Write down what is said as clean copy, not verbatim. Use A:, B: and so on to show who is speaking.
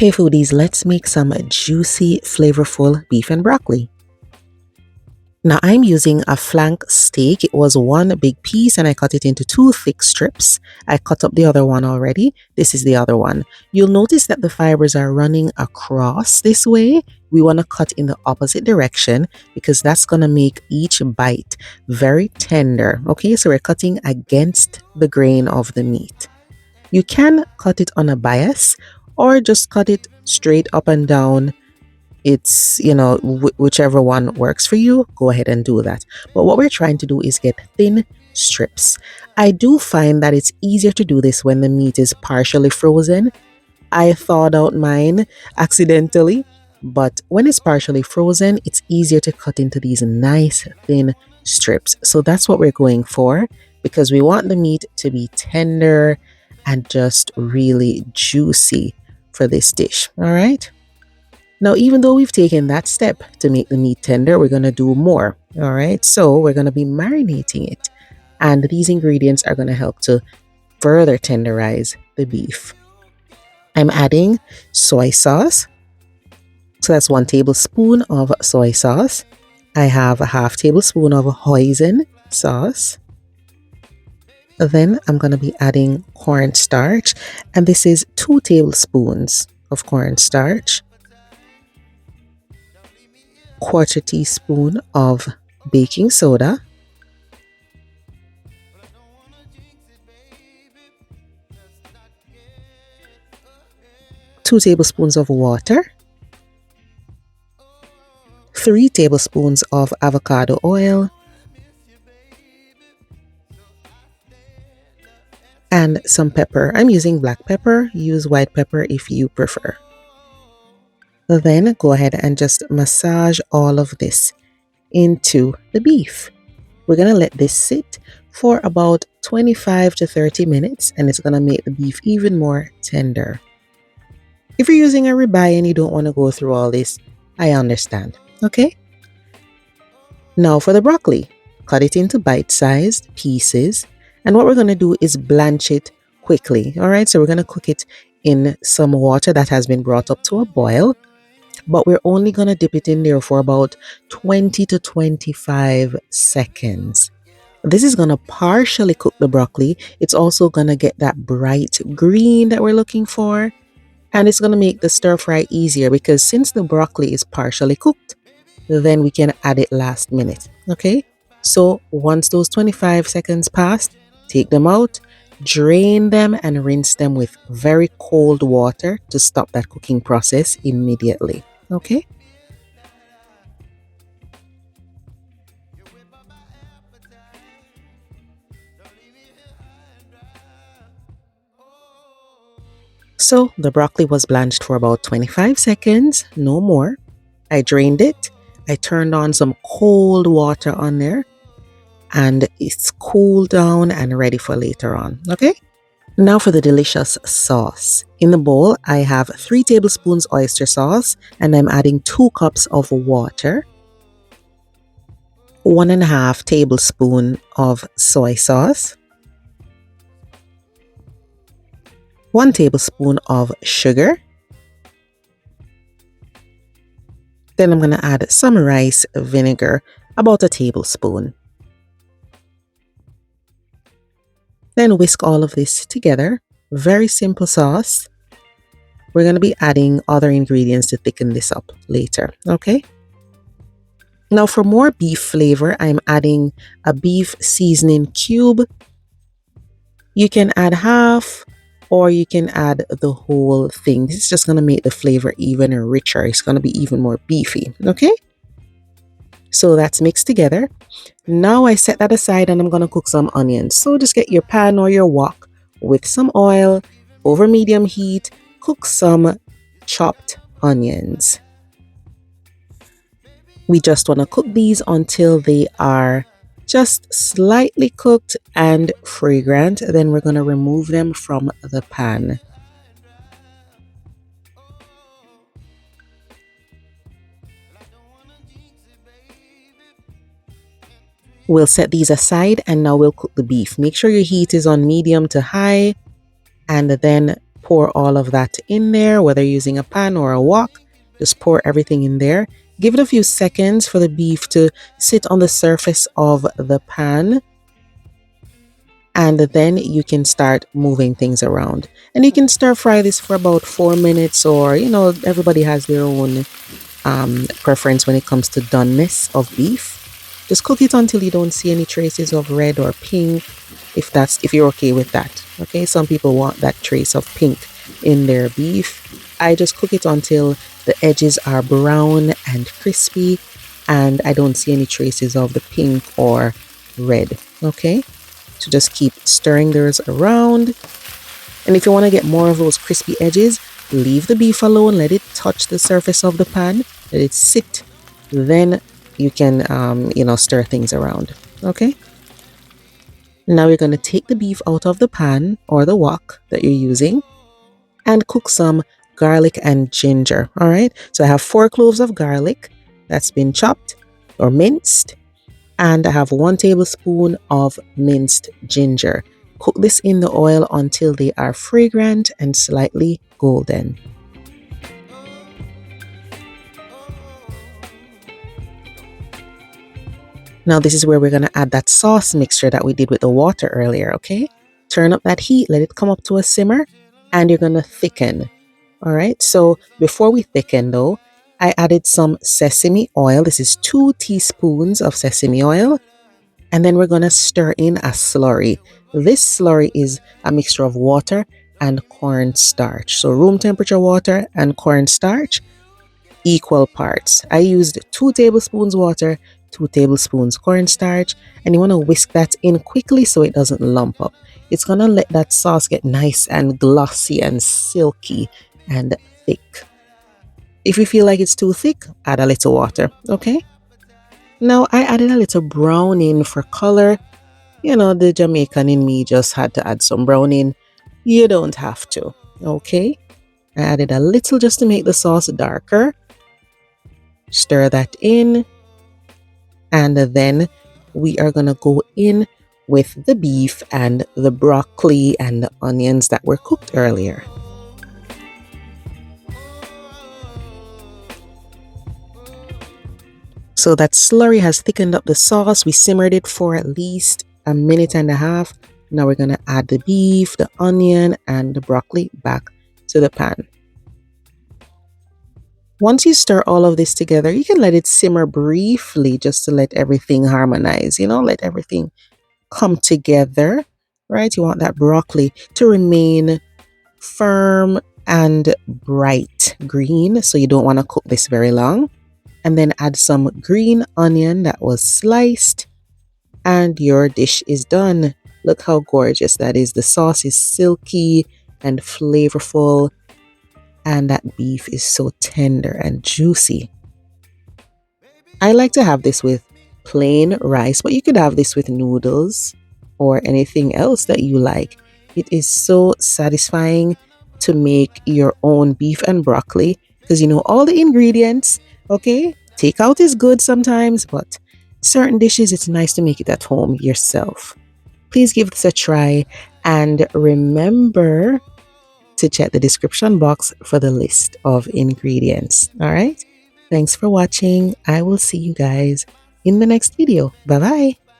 A: Hey foodies, let's make some juicy, flavorful beef and broccoli. Now I'm using a flank steak. It was one big piece and I cut it into two thick strips. I cut up the other one already. This is the other one. You'll notice that the fibers are running across this way. We want to cut in the opposite direction because that's going to make each bite very tender. Okay, so we're cutting against the grain of the meat. You can cut it on a bias or just cut it straight up and down. It's, whichever one works for you, go ahead and do that. But what we're trying to do is get thin strips. I do find that it's easier to do this when the meat is partially frozen. I thawed out mine accidentally, but when it's partially frozen, it's easier to cut into these nice thin strips. So that's what we're going for because we want the meat to be tender and just really juicy for this dish. All right. Now, even though we've taken that step to make the meat tender, we're going to do more. All right. So we're going to be marinating it. And these ingredients are going to help to further tenderize the beef. I'm adding soy sauce. So that's 1 tablespoon of soy sauce. I have a half tablespoon of Hoisin sauce. Then I'm going to be adding cornstarch. And this is 2 tablespoons of cornstarch. 1/4 teaspoon of baking soda, 2 tablespoons of water, 3 tablespoons of avocado oil, and some pepper. I'm using black pepper. Use white pepper if you prefer. Then go ahead and just massage all of this into the beef. We're going to let this sit for about 25 to 30 minutes and it's going to make the beef even more tender. If you're using a ribeye and you don't want to go through all this, I understand. Okay? Now for the broccoli, cut it into bite-sized pieces. And what we're going to do is blanch it quickly. All right? So we're going to cook it in some water that has been brought up to a boil. But we're only going to dip it in there for about 20 to 25 seconds. This is going to partially cook the broccoli. It's also going to get that bright green that we're looking for. And it's going to make the stir fry easier because since the broccoli is partially cooked, then we can add it last minute. Okay? So once those 25 seconds passed, take them out, drain them and rinse them with very cold water to stop that cooking process immediately. Okay. So the broccoli was blanched for about 25 seconds, no more. I drained it. I turned on some cold water on there and it's cooled down and ready for later on. Okay. Now for the delicious sauce. In the bowl, I have 3 tablespoons oyster sauce and I'm adding 2 cups of water, 1.5 tablespoon of soy sauce, 1 tablespoon of sugar. Then I'm going to add some rice vinegar, about 1 tablespoon. Then whisk all of this together. Very simple sauce. We're going to be adding other ingredients to thicken this up later. Okay. Now for more beef flavor, I'm adding a beef seasoning cube. You can add half or you can add the whole thing. This is just going to make the flavor even richer. It's going to be even more beefy. Okay. So that's mixed together. Now I set that aside and I'm going to cook some onions. So just get your pan or your wok with some oil over medium heat. Cook some chopped onions. We just want to cook these until they are just slightly cooked and fragrant. Then we're going to remove them from the pan. We'll set these aside and now we'll cook the beef. Make sure your heat is on medium to high and then pour pour all of that in there, whether you're using a pan or a wok. Just pour everything in there. Give it a few seconds for the beef to sit on the surface of the pan. And then you can start moving things around. And you can stir fry this for about 4 minutes, or, everybody has their own preference when it comes to doneness of beef. Just cook it until you don't see any traces of red or pink, if you're okay with that. Okay, some people want that trace of pink in their beef. I just cook it until the edges are brown and crispy and I don't see any traces of the pink or red. Okay, so just keep stirring those around. And if you want to get more of those crispy edges, leave the beef alone, let it touch the surface of the pan, let it sit. Then you can, stir things around. Okay. Now you're going to take the beef out of the pan or the wok that you're using and cook some garlic and ginger. All right. So I have 4 cloves of garlic that's been chopped or minced, and I have 1 tablespoon of minced ginger. Cook this in the oil until they are fragrant and slightly golden. Now this is where we're going to add that sauce mixture that we did with the water earlier, okay? Turn up that heat, let it come up to a simmer, and you're going to thicken. All right, so before we thicken though, I added some sesame oil. This is 2 teaspoons of sesame oil. And then we're going to stir in a slurry. This slurry is a mixture of water and cornstarch. So room temperature water and cornstarch, equal parts. I used 2 tablespoons water, 2 tablespoons cornstarch, and you want to whisk that in quickly so it doesn't lump up. It's going to let that sauce get nice and glossy and silky and thick. If you feel like it's too thick, add a little water, okay? Now I added a little browning for color. The Jamaican in me just had to add some browning. You don't have to, okay? I added a little just to make the sauce darker. Stir that in. And then we are going to go in with the beef and the broccoli and the onions that were cooked earlier. So that slurry has thickened up the sauce. We simmered it for at least a minute and a half. Now we're going to add the beef, the onion, and the broccoli back to the pan. Once you stir all of this together, you can let it simmer briefly just to let everything harmonize, let everything come together, right? You want that broccoli to remain firm and bright green, so you don't want to cook this very long. And then add some green onion that was sliced, and your dish is done. Look how gorgeous that is. The sauce is silky and flavorful, and that beef is so tender and juicy. I like to have this with plain rice, but you could have this with noodles or anything else that you like. It is so satisfying to make your own beef and broccoli because you know all the ingredients. Okay, takeout is good sometimes, but certain dishes, it's nice to make it at home yourself. Please give this a try and remember to check the description box for the list of ingredients. All right, thanks for watching. I will see you guys in the next video. Bye bye.